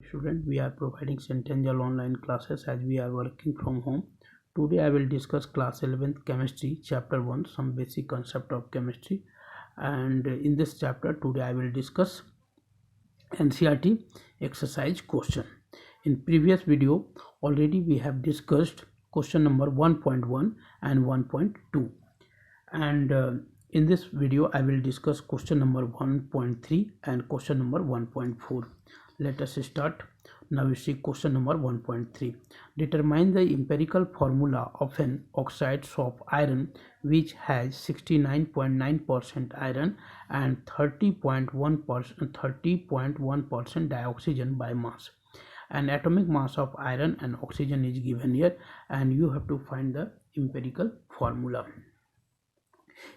Student, we are providing Centennial online classes as we are working from home. Today I will discuss class 11th chemistry chapter 1, some basic concept of chemistry, and in this chapter today I will discuss NCERT exercise question. In previous video already we have discussed question number 1.1 and 1.2, and in this video I will discuss question number 1.3 and question number 1.4. Let us start. Now we see question number 1.3. Determine the empirical formula of an oxides of iron which has 69.9% iron and 30.1% dioxygen by mass. An atomic mass of iron and oxygen is given here, and you have to find the empirical formula.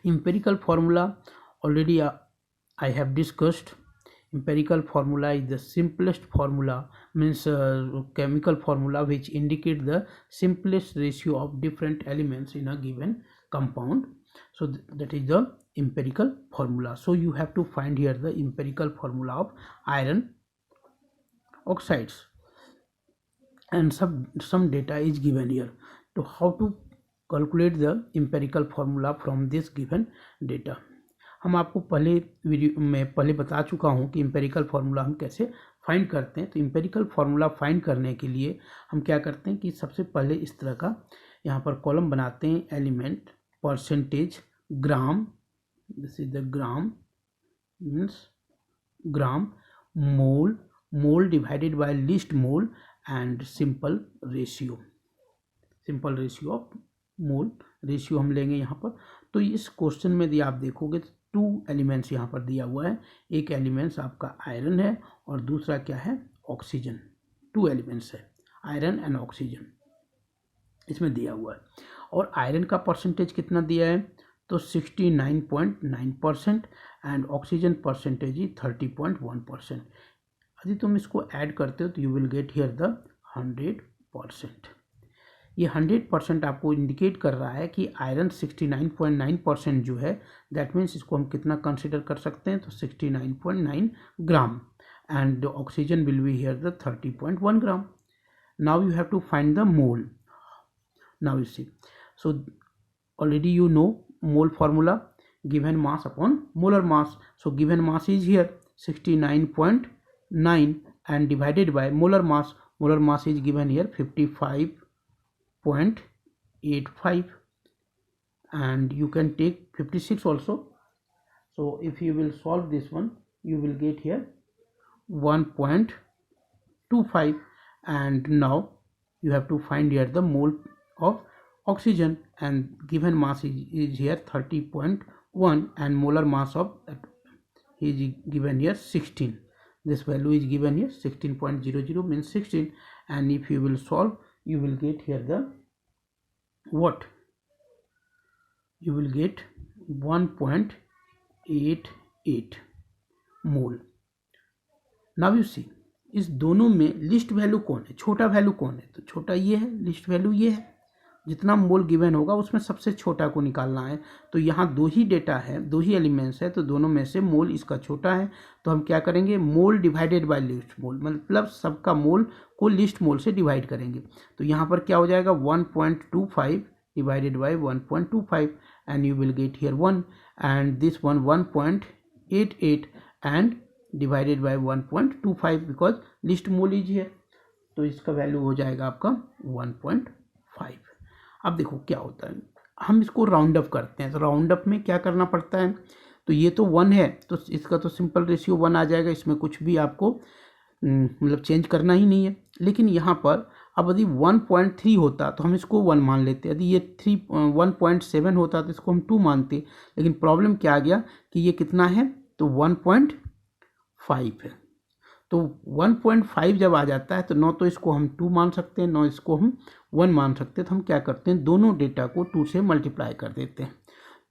Empirical formula already I have discussed. Empirical formula is the simplest formula, means chemical formula which indicate the simplest ratio of different elements in a given compound. So that is the empirical formula. So you have to find here the empirical formula of iron oxides, and some data is given here. So how to calculate the empirical formula from this given data. हम आपको पहले video में पहले बता चुका हूं कि empirical formula हम कैसे फाइंड करते हैं. तो एम्पेरिकल फार्मूला फाइंड करने के लिए हम क्या करते हैं कि सबसे पहले इस तरह का यहाँ पर कॉलम बनाते हैं. Element, percentage, gram, this is the gram, means gram, mole, mole divided by least mole and simple ratio. Simple ratio of mole ratio हम लेंगे यहाँ पर. तो इस क्वेश्चन में यदि आप देखोगे तो 2 एलिमेंट्स यहाँ पर दिया हुआ है. एक एलिमेंट्स आपका आयरन है और दूसरा क्या है, ऑक्सीजन. 2 एलिमेंट्स है, आयरन एंड ऑक्सीजन इसमें दिया हुआ है. और आयरन का परसेंटेज कितना दिया है, तो 69.9% एंड ऑक्सीजन परसेंटेज ही 30.1%. यदि तुम इसको ऐड करते हो तो you will get here the 100%. ये 100% आपको इंडिकेट कर रहा है कि आयरन 69.9% जो है, दैट मीन्स इसको हम कितना कंसिडर कर सकते हैं, तो 69.9 gram, and oxygen will be here the 30.1 gram. Now you have to find the mole. Now you see, so already you know mole formula, given mass upon molar mass. So given mass is here 69.9 and divided by molar mass. Molar mass is given here 55.85, and you can take 56 also. So if you will solve this one, you will get here 1.25, and now you have to find here the mole of oxygen, and given mass is here 30.1 and molar mass of is given here 16. This value is given here 16.00 means 16, and if you will solve, you will get here the what, you will get 1.88 mole. Now you see, इस दोनों में least value कौन है, छोटा value कौन है, तो छोटा ये है, लिस्ट वैल्यू ये है. जितना मोल गिवन होगा उसमें सबसे छोटा को निकालना है. तो यहाँ 2 ही डेटा है, 2 ही एलिमेंट्स है, तो दोनों में से मोल इसका छोटा है. तो हम क्या करेंगे, मोल डिवाइडेड बाय लिस्ट मोल, मतलब सबका मोल को लिस्ट मोल से डिवाइड करेंगे. तो यहाँ पर क्या हो जाएगा, 1.25 divided by 1.25, and you will get here 1, and this one 1.88 and divided by 1.25 because list mole is here. तो इसका वैल्यू हो जाएगा आपका 1.5. अब देखो क्या होता है, हम इसको राउंड अप करते हैं. तो राउंड अप में क्या करना पड़ता है, तो ये तो 1 है, तो इसका तो सिंपल रेशियो 1 आ जाएगा. इसमें कुछ भी आपको मतलब चेंज करना ही नहीं है. लेकिन यहाँ पर अब यदि 1.3 होता तो हम इसको 1 मान लेते. यदि ये 1.7 होता तो इसको हम 2 मानते. लेकिन प्रॉब्लम क्या आ गया कि ये कितना है, तो 1.5 है. तो 1.5 जब आ जाता है तो न तो इसको हम 2 मान सकते हैं, न इसको हम 1 मान सकते हैं. तो हम क्या करते हैं, दोनों डेटा को 2 से मल्टीप्लाई कर देते हैं,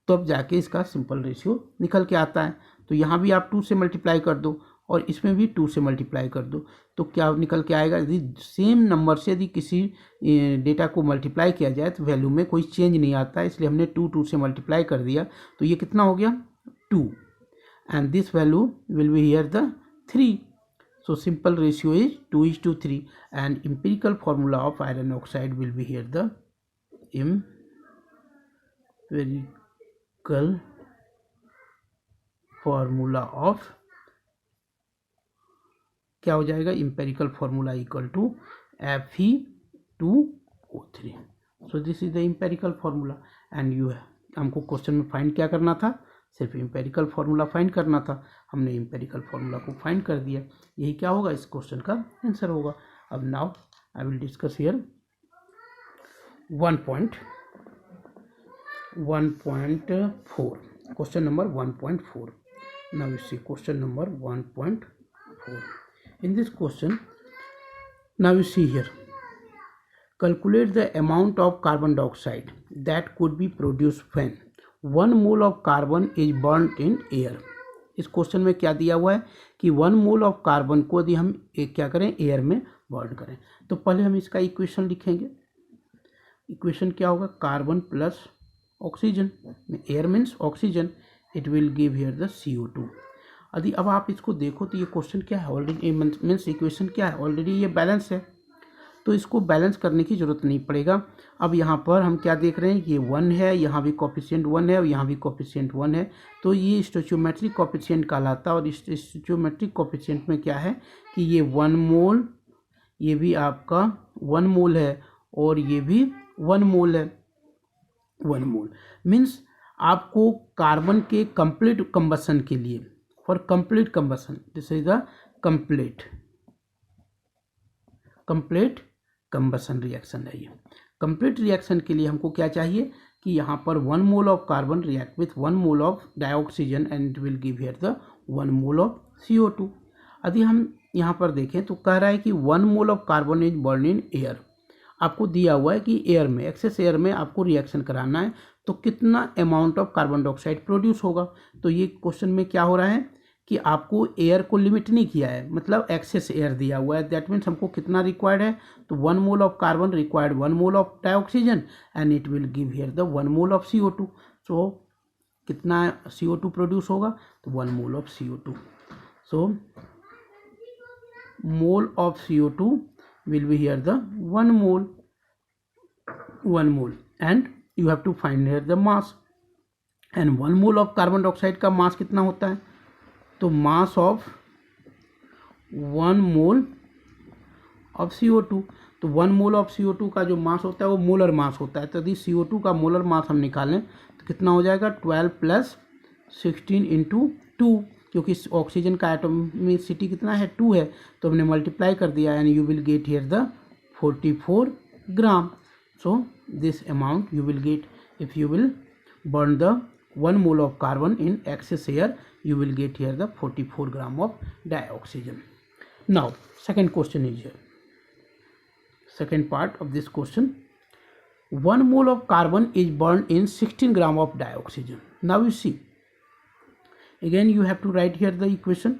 तो अब जाके इसका सिंपल रेशियो निकल के आता है. तो यहाँ भी आप 2 से मल्टीप्लाई कर दो और इसमें भी 2 से मल्टीप्लाई कर दो, तो क्या निकल के आएगा, यदि सेम नंबर से यदि किसी डेटा को मल्टीप्लाई किया जाए तो वैल्यू में कोई चेंज नहीं आता है. इसलिए हमने 2 से मल्टीप्लाई कर दिया. तो ये कितना हो गया, 2, and this value will be here the 3. So simple ratio is 2:3, and empirical formula of iron oxide will be here the empirical formula of, क्या हो जाएगा, empirical formula equal to Fe2O3. So this is the empirical formula, and you हमको question में find क्या करना था, सिर्फ empirical formula find करना था, हमने एम्पेरिकल फार्मूला को फाइंड कर दिया, यही क्या होगा, इस क्वेश्चन का आंसर होगा. अब now I will discuss here 1.4, question number 1.4. Now you see question number 1.4. In this question now you see here, calculate the amount of carbon dioxide that could be produced when 1 mole of carbon is burnt in air. इस question में क्या दिया हुआ है कि 1 mole of carbon को यदि हम क्या करें, एयर में बर्न करें. तो पहले हम इसका इक्वेशन लिखेंगे. इक्वेशन क्या होगा, carbon plus oxygen, air means oxygen, it will give here the CO2. यदि अब आप इसको देखो तो ये क्वेश्चन क्या है, ऑलरेडी मीन्स इक्वेशन क्या है, ऑलरेडी ये बैलेंस है, तो इसको बैलेंस करने की ज़रूरत नहीं पड़ेगा. अब यहाँ पर हम क्या देख रहे हैं, ये 1 है, यहाँ भी कोफिशिएंट 1 है और यहाँ भी कोफिशिएंट 1 है, तो ये स्टोइचियोमेट्रिक कोफिशिएंट कहलाता है. और इस स्टोइचियोमेट्रिक कोफिशिएंट में क्या है कि ये 1 मोल, ये भी आपका 1 मोल है और ये भी 1 मोल है. 1 मोल मीन्स आपको कार्बन के कंप्लीट कंबसन के लिए, for complete combustion, this is the complete combustion reaction है. ये कंप्लीट रिएक्शन के लिए हमको क्या चाहिए कि यहाँ पर 1 mole of carbon react with 1 mole of dioxygen and it will give here the 1 mole of CO2. यदि हम यहाँ पर देखें तो कह रहा है कि 1 mole of carbon is burn in air. आपको दिया हुआ है कि एयर में, एक्सेस एयर में आपको रिएक्शन कराना है, तो कितना amount of carbon dioxide produce होगा. तो ये क्वेश्चन में क्या हो रहा है कि आपको एयर को लिमिट नहीं किया है, मतलब एक्सेस एयर दिया हुआ है, दैट मीन्स हमको कितना रिक्वायर्ड है, तो 1 mole of carbon required 1 mole of dioxygen and it will give here the 1 mole of CO2. So कितना CO2 प्रोड्यूस होगा, तो 1 mole of CO2. So mole of CO2 will be here the 1 mole and you have to find here the mass. And 1 mole of carbon dioxide का mass कितना होता है, तो mass of 1 mole of CO2, तो 1 mole of CO2 का जो मास होता है वो मोलर मास होता है. तो यदि CO2 का मोलर मास हम निकालें तो कितना हो जाएगा, 12 + 16 × 2, क्योंकि ऑक्सीजन का एटॉमिसिटी कितना है, 2 है, तो हमने मल्टीप्लाई कर दिया and you will get here the 44 gram. So this amount you will get if you will burn the 1 mole of carbon in excess air, you will get here the 44 gram of dioxygen. Now second question is here, second part of this question, 1 mole of carbon is burned in 16 gram of dioxygen. Now you see, again you have to write here the equation.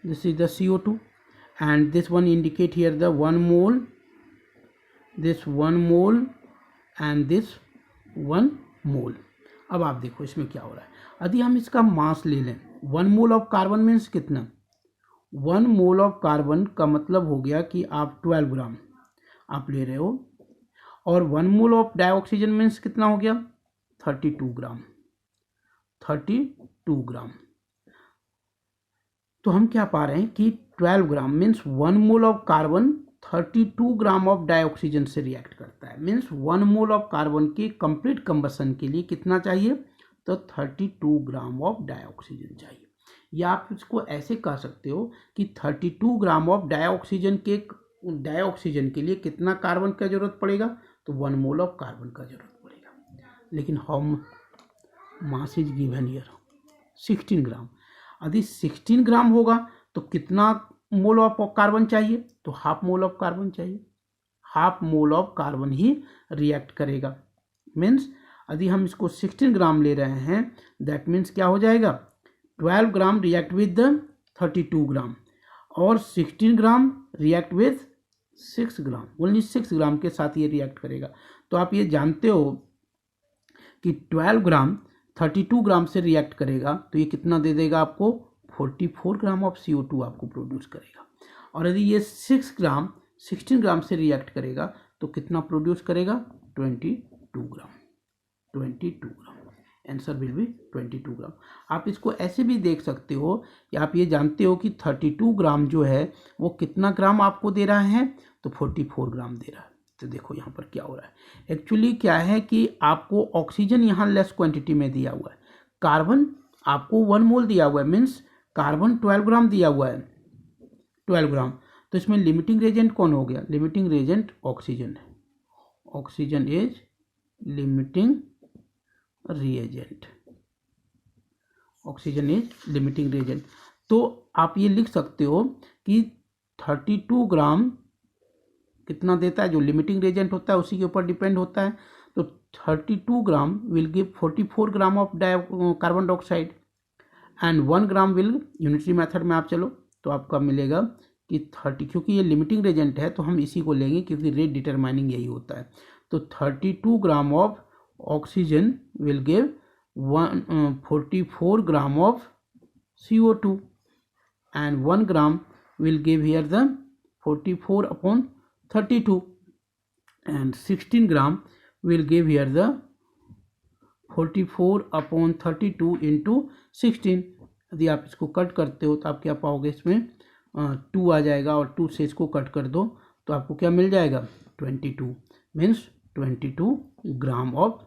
This is the CO2 and this one indicate here the 1 mole, this 1 mole and this 1 मोल. अब आप देखो इसमें क्या हो रहा है, यदि हम इसका मास ले लें, 1 मोल ऑफ कार्बन मीन्स कितना, 1 मोल ऑफ कार्बन का मतलब हो गया कि आप 12 ग्राम आप ले रहे हो, और 1 मोल ऑफ डाइऑक्सीजन मीन्स कितना हो गया, 32 ग्राम. तो हम क्या पा रहे हैं कि 12 gram means 1 mole of carbon 32 gram of dioxygen से रिएक्ट करता है. मीन्स 1 मोल ऑफ कार्बन के कंप्लीट कंबसन के लिए कितना चाहिए, तो 32 ग्राम ऑफ डाइऑक्सीजन चाहिए. या आप इसको ऐसे कह सकते हो कि 32 ग्राम ऑफ डाइऑक्सीजन के लिए कितना कार्बन का जरूरत पड़ेगा, तो 1 मोल ऑफ कार्बन का जरूरत पड़ेगा. लेकिन how mass is given here 16 ग्राम. यदि 16 ग्राम होगा तो कितना मोल ऑफ कार्बन चाहिए, तो हाफ मोल ऑफ कार्बन चाहिए. Half mole of carbon he react करेगा. मीन्स यदि हम इसको 16 ग्राम ले रहे हैं, दैट मीन्स क्या हो जाएगा, 12 ग्राम रिएक्ट विद 32 ग्राम और 16 ग्राम रिएक्ट विद 6 ग्राम, ओनली 6 ग्राम के साथ ये रिएक्ट करेगा. तो आप ये जानते हो कि 12 ग्राम 32 ग्राम से रिएक्ट करेगा, तो ये कितना दे देगा आपको, 44 ग्राम ऑफ CO2 आपको प्रोड्यूस करेगा। और यदि ये 16 ग्राम से रिएक्ट करेगा तो कितना प्रोड्यूस करेगा? 22 ग्राम। 22 ग्राम आंसर विल बी 22 ग्राम। आप इसको ऐसे भी देख सकते हो कि आप ये जानते हो कि 32 ग्राम जो है वो कितना ग्राम आपको दे रहा है? तो 44 ग्राम दे रहा है। तो देखो यहाँ पर क्या हो रहा है, एक्चुअली क्या है कि आपको ऑक्सीजन यहाँ लेस क्वांटिटी में दिया हुआ है, कार्बन आपको 1 मोल दिया हुआ है, मीन्स कार्बन 12 ग्राम दिया हुआ है, 12 ग्राम। तो इसमें लिमिटिंग रेजेंट कौन हो गया? लिमिटिंग रेजेंट ऑक्सीजन है। Oxygen is limiting reagent. Oxygen is limiting reagent. तो आप ये लिख सकते हो कि 32 ग्राम कितना देता है? जो लिमिटिंग रेजेंट होता है उसी के ऊपर डिपेंड होता है। तो 32 gram will give 44 gram of carbon dioxide and 1 gram will, unitary method में आप चलो तो आपका मिलेगा कि 30, क्योंकि ये लिमिटिंग रेजेंट है तो हम इसी को लेंगे क्योंकि रेट डिटरमाइनिंग यही होता है। तो 32 gram of oxygen will give 44 gram of CO2 and 1 gram will give here the 44 upon 32 and 16 gram will give here the 44 upon 32 into 16। यदि आप इसको कट करते हो तो आप क्या पाओगे? इसमें 2 आ जाएगा और 2 से इसको कट कर दो तो आपको क्या मिल जाएगा? 22 means 22 gram of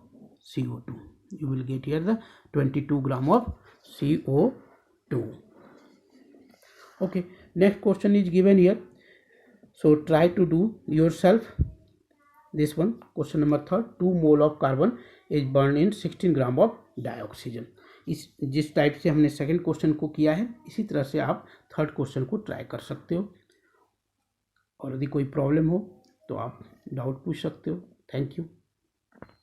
CO2। You will get here the 22 gram of CO2. Okay, next question is given here, so try to do yourself this one. Question number 3, 2 mole of carbon is burned in 16 gram of dioxygen। इस जिस type से हमने second question को किया है इसी तरह से आप थर्ड क्वेश्चन को ट्राई कर सकते हो, और यदि कोई प्रॉब्लम हो तो आप डाउट पूछ सकते हो। Thank you.